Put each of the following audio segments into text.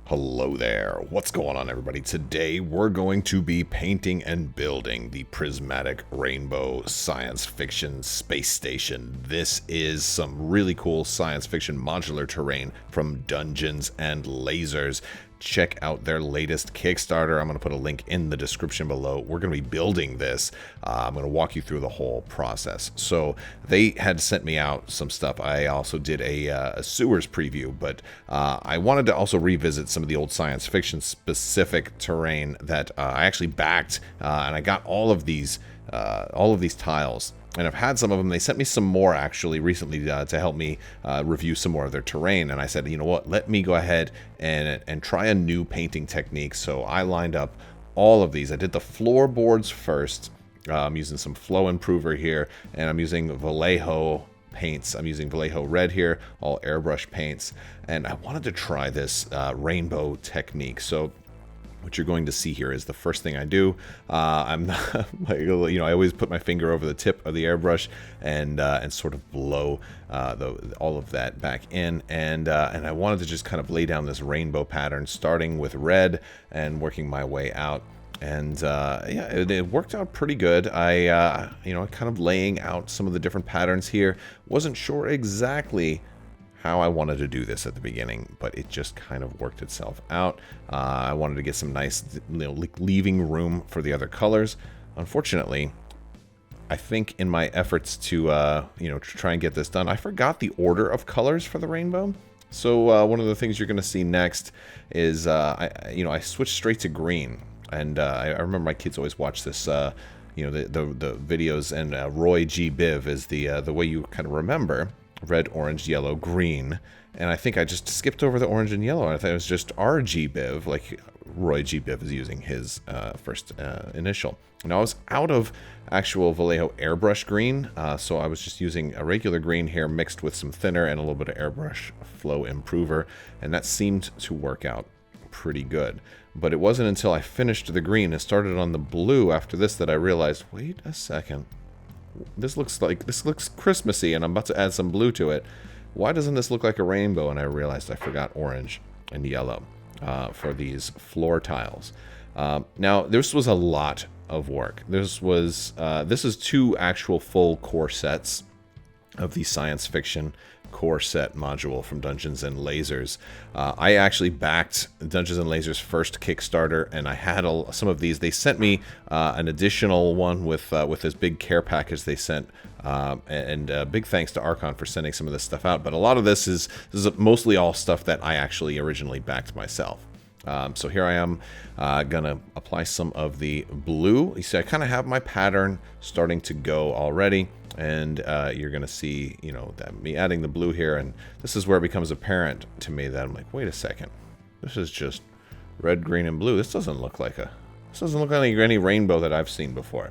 Hello there. What's going on, everybody? Today we're going to be painting and building the Prismatic Rainbow science fiction space station. This is some really cool science fiction modular terrain from Dungeons and Lasers. Check out their latest Kickstarter. I'm going to put a link in the description below. We're going to be building this. I'm going to walk you through the whole process. So they had sent me out some stuff. I also did a sewers preview, but I wanted to also revisit some of the old science fiction specific terrain that I actually backed, and I got all of these tiles. And I've had some of them. They sent me some more actually recently to help me review some more of their terrain. And I said, you know what, let me go ahead and try a new painting technique. So I lined up all of these. I did the floorboards first. I'm using some flow improver here, and I'm using Vallejo paints. I'm using Vallejo red here, all airbrush paints. And I wanted to try this rainbow technique. So what you're going to see here is the first thing I do. I'm not, I always put my finger over the tip of the airbrush and sort of blow all of that back in. And I wanted to just kind of lay down this rainbow pattern, starting with red and working my way out. And yeah, it worked out pretty good. I kind of laying out some of the different patterns here. Wasn't sure exactly how I wanted to do this at the beginning, but it just kind of worked itself out. I wanted to get some nice, leaving room for the other colors. Unfortunately, I think in my efforts to try and get this done, I forgot the order of colors for the rainbow. So one of the things you're going to see next is I switched straight to green, and I remember my kids always watch this. The videos, and Roy G. Biv is the way you kind of remember red, orange, yellow, green. And I think I just skipped over the orange and yellow. I thought it was just RG Biv, like Roy G. Biv is using his first initial. Now I was out of actual Vallejo airbrush green, so I was just using a regular green here mixed with some thinner and a little bit of airbrush flow improver, and that seemed to work out pretty good. But it wasn't until I finished the green and started on the blue after this that I realized, wait a second. This looks Christmassy, and I'm about to add some blue to it. Why doesn't this look like a rainbow? And I realized I forgot orange and yellow for these floor tiles. Now, this was a lot of work. This is 2 actual full core sets of the science fiction core set module from Dungeons and Lasers. I actually backed Dungeons and Lasers' first Kickstarter, and I had some of these. They sent me an additional one with this big care package they sent, and big thanks to Archon for sending some of this stuff out. But a lot of this is mostly all stuff that I actually originally backed myself. So here I am gonna apply some of the blue. You see, I kind of have my pattern starting to go already. And you're going to see, that me adding the blue here, and this is where it becomes apparent to me that I'm like, wait a second, this is just red, green, and blue. This doesn't look like any rainbow that I've seen before.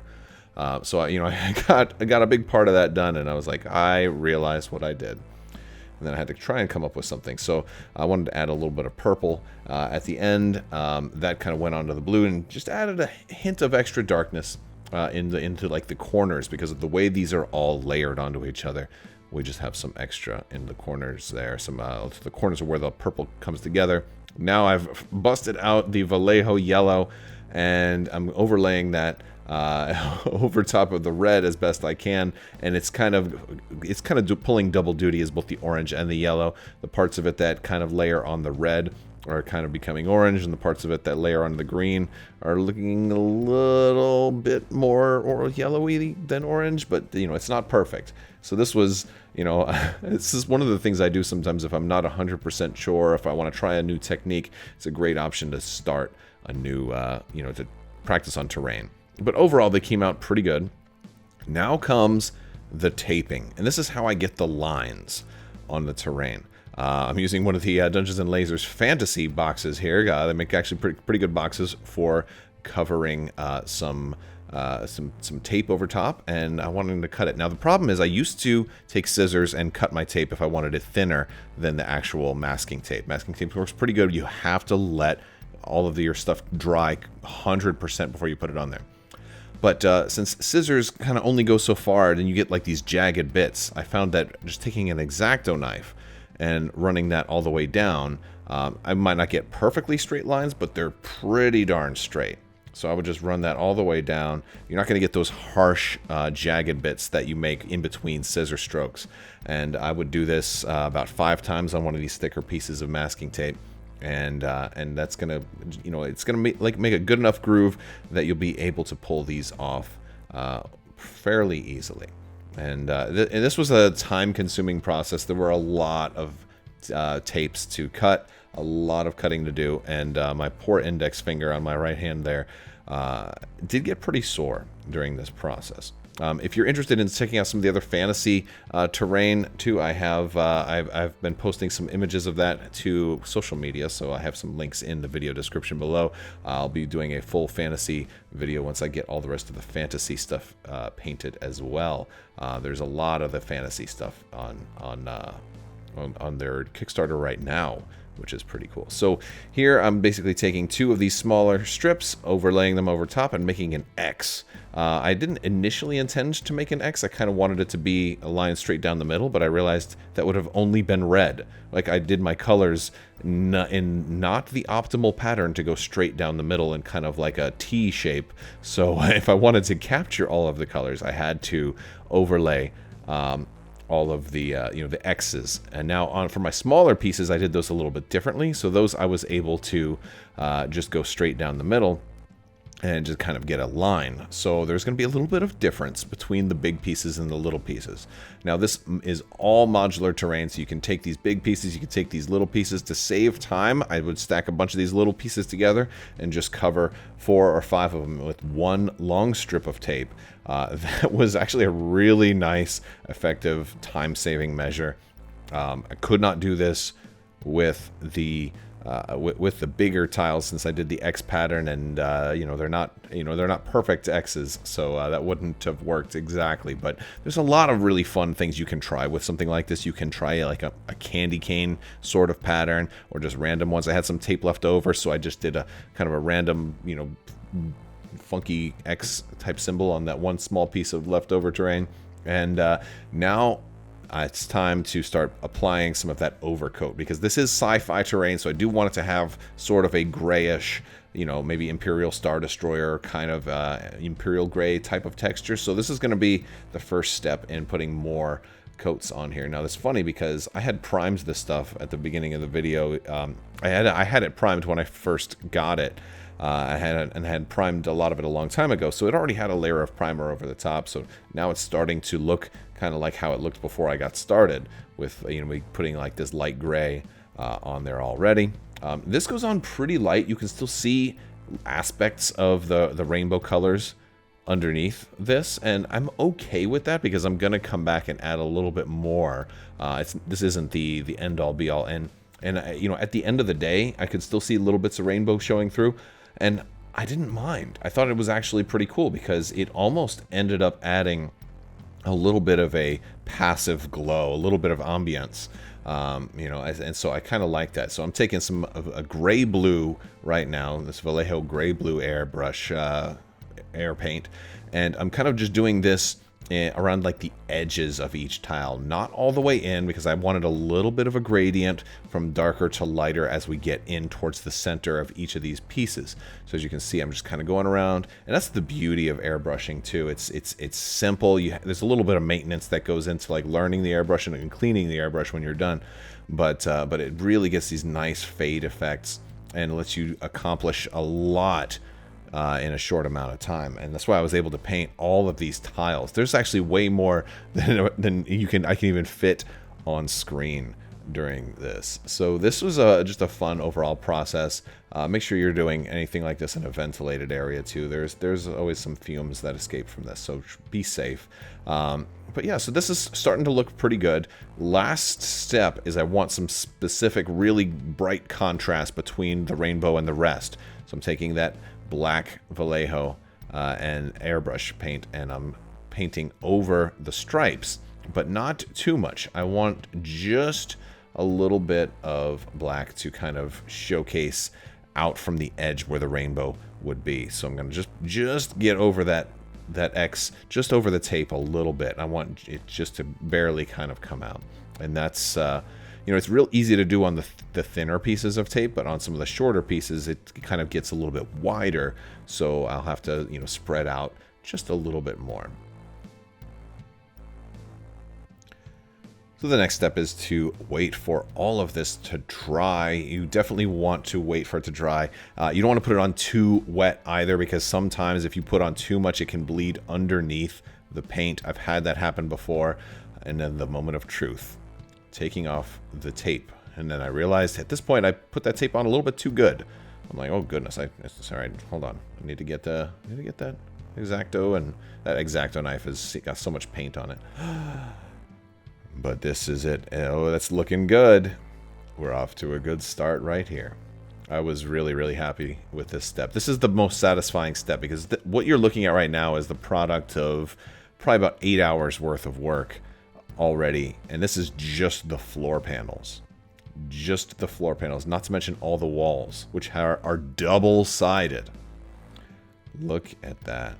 So I got a big part of that done, and I was like, I realized what I did. And then I had to try and come up with something. So I wanted to add a little bit of purple at the end. That kind of went onto the blue and just added a hint of extra darkness into like the corners, because of the way these are all layered onto each other. We just have some extra in the corners there, some the corners are where the purple comes together. Now I've busted out the Vallejo yellow, and I'm overlaying that over top of the red as best I can, and it's kind of pulling double duty as both the orange and the yellow. The parts of it that kind of layer on the red are kind of becoming orange, and the parts of it that layer on the green are looking a little bit more yellowy than orange, but it's not perfect. So this was, this is one of the things I do sometimes if I'm not 100% sure, if I want to try a new technique. It's a great option to start a new, to practice on terrain. But overall, they came out pretty good. Now comes the taping, and this is how I get the lines on the terrain. I'm using one of the Dungeons and Lasers fantasy boxes here. They make actually pretty good boxes for covering some tape over top, and I wanted to cut it. Now the problem is I used to take scissors and cut my tape if I wanted it thinner than the actual masking tape. Masking tape works pretty good. You have to let all of your stuff dry 100% before you put it on there. But since scissors kind of only go so far, then you get like these jagged bits. I found that just taking an X-Acto knife and running that all the way down I might not get perfectly straight lines, but they're pretty darn straight. So I would just run that all the way down. You're not going to get those harsh, jagged bits that you make in between scissor strokes. And I would do this about 5 times on one of these thicker pieces of masking tape. And that's going to, you know, it's going to make a good enough groove that you'll be able to pull these off fairly easily. And this was a time-consuming process. There were a lot of tapes to cut, a lot of cutting to do, and my poor index finger on my right hand there did get pretty sore during this process. If you're interested in checking out some of the other fantasy terrain too, I've been posting some images of that to social media, so I have some links in the video description below. I'll be doing a full fantasy video once I get all the rest of the fantasy stuff painted as well. There's a lot of the fantasy stuff on their Kickstarter right now, which is pretty cool. So here I'm basically taking 2 of these smaller strips, overlaying them over top, and making an X. I didn't initially intend to make an X. I kind of wanted it to be a line straight down the middle, but I realized that would have only been red. Like, I did my colors in not the optimal pattern to go straight down the middle in kind of like a T shape. So if I wanted to capture all of the colors, I had to overlay all of the the X's. And now for my smaller pieces, I did those a little bit differently. So those I was able to just go straight down the middle and just kind of get a line. So there's going to be a little bit of difference between the big pieces and the little pieces. Now this is all modular terrain, so you can take these big pieces, you can take these little pieces. To save time, I would stack a bunch of these little pieces together and just cover 4 or 5 of them with one long strip of tape. That was actually a really nice, effective, time-saving measure. I could not do this with the bigger tiles, since I did the X pattern, and they're not perfect X's, so that wouldn't have worked exactly. But there's a lot of really fun things you can try with something like this. You can try like a candy cane sort of pattern, or just random ones. I had some tape left over, so I just did a kind of a random, funky X type symbol on that one small piece of leftover terrain. And now it's time to start applying some of that overcoat, because this is sci-fi terrain, so I do want it to have sort of a grayish, maybe Imperial Star Destroyer kind of Imperial gray type of texture. So this is going to be the first step in putting more coats on here. Now that's funny, because I had primed this stuff at the beginning of the video. I had it primed when I first got it. I had primed a lot of it a long time ago, so it already had a layer of primer over the top. So now it's starting to look kind of like how it looked before I got started, with me putting like this light gray on there already. This goes on pretty light. You can still see aspects of the rainbow colors underneath this, and I'm okay with that, because I'm gonna come back and add a little bit more. This isn't the end all be all, and at the end of the day, I could still see little bits of rainbow showing through. And I didn't mind. I thought it was actually pretty cool, because it almost ended up adding a little bit of a passive glow, a little bit of ambience, and so I kind of like that. So I'm taking a gray blue right now, this Vallejo gray blue airbrush air paint, and I'm kind of just doing this around like the edges of each tile, not all the way in, because I wanted a little bit of a gradient from darker to lighter as we get in towards the center of each of these pieces. So as you can see, I'm just kind of going around, and that's the beauty of airbrushing too. It's simple. There's a little bit of maintenance that goes into like learning the airbrush and cleaning the airbrush when you're done, but it really gets these nice fade effects and lets you accomplish a lot in a short amount of time. And that's why I was able to paint all of these tiles. There's actually way more than I can even fit on screen during this. So this was just a fun overall process. Make sure you're doing anything like this in a ventilated area too. There's always some fumes that escape from this, so be safe. But yeah, so this is starting to look pretty good. Last step is I want some specific, really bright contrast between the rainbow and the rest. So I'm taking that black Vallejo and airbrush paint, and I'm painting over the stripes, but not too much. I want just a little bit of black to kind of showcase out from the edge where the rainbow would be. So I'm going to just get over that X, just over the tape a little bit. I want it just to barely kind of come out, and that's you know, it's real easy to do on the thinner pieces of tape, but on some of the shorter pieces, it kind of gets a little bit wider. So I'll have to, you know, spread out just a little bit more. So the next step is to wait for all of this to dry. You definitely want to wait for it to dry. You don't want to put it on too wet either, because sometimes if you put on too much, it can bleed underneath the paint. I've had that happen before. And then the moment of truth, taking off the tape. And then I realized at this point I put that tape on a little bit too good. I'm like, oh goodness, sorry, hold on. I need to get that X-Acto, and that X-Acto knife has got so much paint on it. But this is it. Oh, that's looking good. We're off to a good start right here. I was really, really happy with this step. This is the most satisfying step, because what you're looking at right now is the product of probably about 8 hours worth of work already. And this is just the floor panels. Just the floor panels, not to mention all the walls, which are double-sided. Look at that.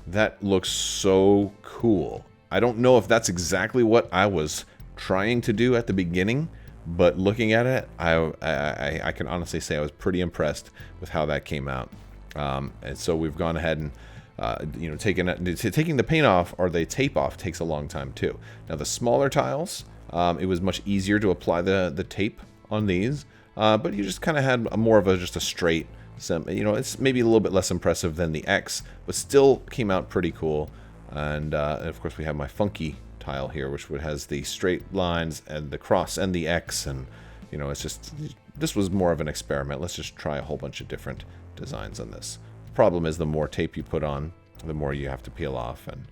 That looks so cool. I don't know if that's exactly what I was trying to do at the beginning, but looking at it, I can honestly say I was pretty impressed with how that came out. And so we've gone ahead and you know, taking the paint off or the tape off takes a long time too. Now the smaller tiles, it was much easier to apply the tape on these, but you just kind of had more of just a straight. You know, it's maybe a little bit less impressive than the X, but still came out pretty cool. And of course we have my funky tile here, which has the straight lines and the cross and the X, and you know, it's just, this was more of an experiment. Let's just try a whole bunch of different designs on this. The problem is the more tape you put on, the more you have to peel off, and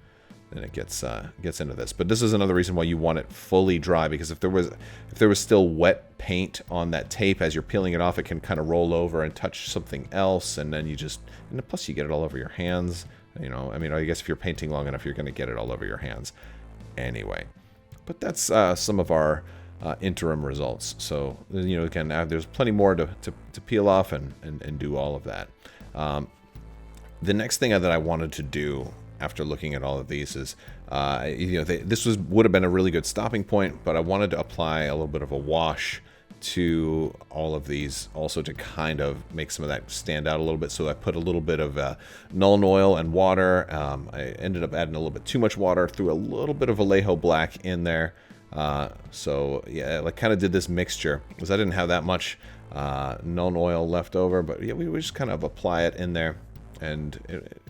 then it gets into this. But this is another reason why you want it fully dry, because if there was still wet paint on that tape as you're peeling it off, it can kind of roll over and touch something else, and then and plus you get it all over your hands. You know, I mean, I guess if you're painting long enough, you're going to get it all over your hands anyway. But that's some of our interim results. So, you know, again, there's plenty more to peel off and do all of that. The next thing that I wanted to do after looking at all of these is, you know, this would have been a really good stopping point, but I wanted to apply a little bit of a wash to all of these also to kind of make some of that stand out a little bit. So I put a little bit of Nuln Oil and water. I ended up adding a little bit too much water, threw a little bit of Vallejo black in there. So yeah, I kind of did this mixture because I didn't have that much Nuln Oil left over, but yeah, we just kind of apply it in there, and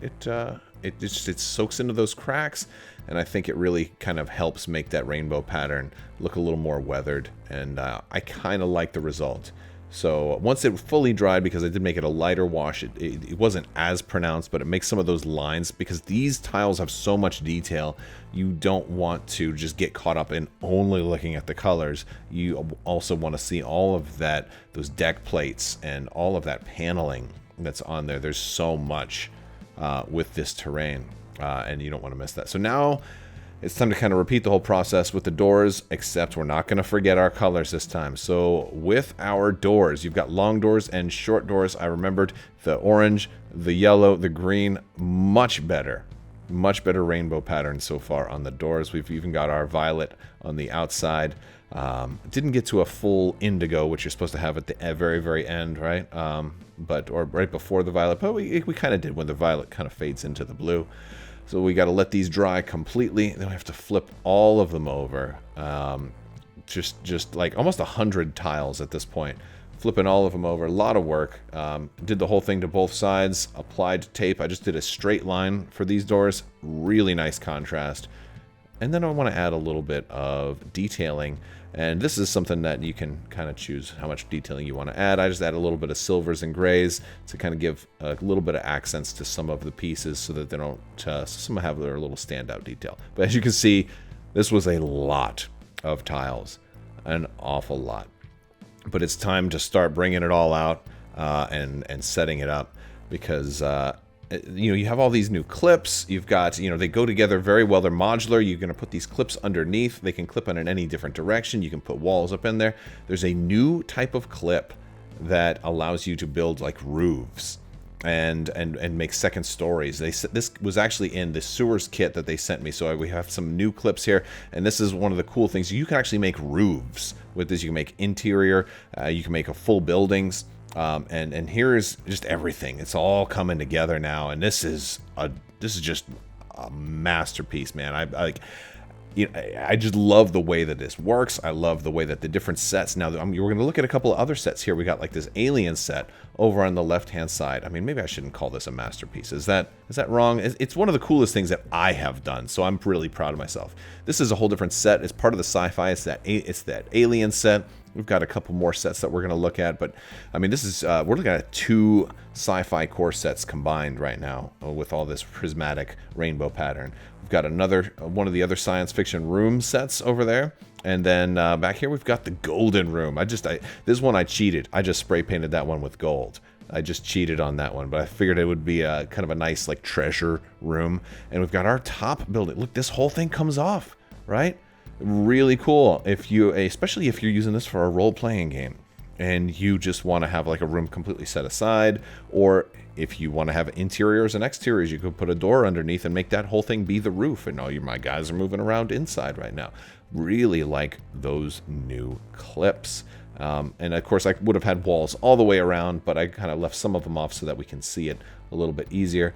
it soaks into those cracks, and I think it really kind of helps make that rainbow pattern look a little more weathered, and I kind of like the result. So once it fully dried, because I did make it a lighter wash, it wasn't as pronounced, but it makes some of those lines, because these tiles have so much detail, you don't want to just get caught up in only looking at the colors. You also want to see all of that, those deck plates and all of that paneling that's on there. There's so much with this terrain, and you don't want to miss that. So now it's time to kind of repeat the whole process with the doors, except we're not going to forget our colors this time. So with our doors, you've got long doors and short doors. I remembered the orange, the yellow, the green, much better rainbow pattern so far on the doors. We've even got our violet on the outside. Didn't get to a full indigo, which you're supposed to have at the very, very end, right? Or right before the violet, but we kind of did when the violet kind of fades into the blue. So we got to let these dry completely. Then we have to flip all of them over. Just like almost 100 tiles at this point. Flipping all of them over, a lot of work. Did the whole thing to both sides, applied tape. I just did a straight line for these doors. Really nice contrast. And then I want to add a little bit of detailing. And this is something that you can kind of choose how much detailing you want to add. I just add a little bit of silvers and grays to kind of give a little bit of accents to some of the pieces so that they don't, some have their little standout detail. But as you can see, this was a lot of tiles, an awful lot. But it's time to start bringing it all out and setting it up, because you have all these new clips. You've got, they go together very well. They're modular. You're going to put these clips underneath. They can clip in any different direction. You can put walls up in there. There's a new type of clip that allows you to build like roofs. and make second stories. This was actually in the sewers kit that they sent me, so we have some new clips here, and this is one of the cool things. You can actually make roofs with this. You can make interior, you can make a full buildings, and here's just everything. It's all coming together now, and this is just a masterpiece, man. I just love the way that this works. I love the way that the different sets. Now, we're going to look at a couple of other sets here. We got like this alien set over on the left-hand side. I mean, maybe I shouldn't call this a masterpiece. Is that wrong? It's one of the coolest things that I have done, so I'm really proud of myself. This is a whole different set. It's part of the sci-fi. It's that alien set. We've got a couple more sets that we're going to look at, but I mean, this is we're looking at 2 sci-fi core sets combined right now with all this prismatic rainbow pattern. We've got another one of the other science fiction room sets over there, and then back here we've got the golden room. This one I cheated. I just spray painted that one with gold. I just cheated on that one, but I figured it would be a kind of a nice like treasure room. And we've got our top building. Look, this whole thing comes off, right? Really cool. Especially if you're using this for a role-playing game and you just want to have like a room completely set aside, or if you want to have interiors and exteriors, you could put a door underneath and make that whole thing be the roof. And my guys are moving around inside right now. Really like those new clips. And of course I would have had walls all the way around, but I kind of left some of them off so that we can see it a little bit easier.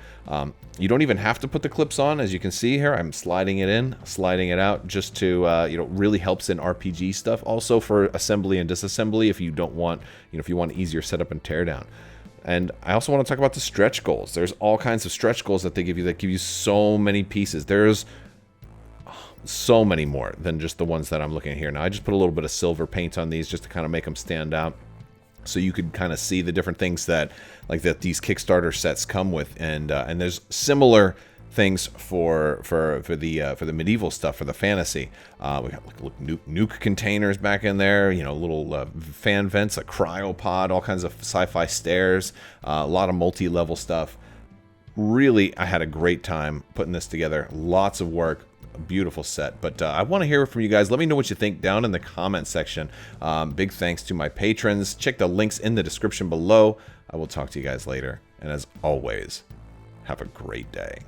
You don't even have to put the clips on. As you can see here, I'm sliding it in, sliding it out, just to really helps in RPG stuff. Also for assembly and disassembly, if you don't want, if you want easier setup and teardown. And I also want to talk about the stretch goals. There's all kinds of stretch goals that they give you that give you so many pieces. There's so many more than just the ones that I'm looking at here. Now I just put a little bit of silver paint on these just to kind of make them stand out, so you could kind of see the different things that these Kickstarter sets come with, and there's similar things for the medieval stuff, for the fantasy. We got nuke containers back in there, little fan vents, a cryopod, all kinds of sci-fi stairs, a lot of multi-level stuff. Really, I had a great time putting this together. Lots of work. Beautiful set, but I want to hear from you guys. Let me know what you think down in the comment section. Big thanks to my patrons. Check the links in the description below. I will talk to you guys later, and as always, have a great day.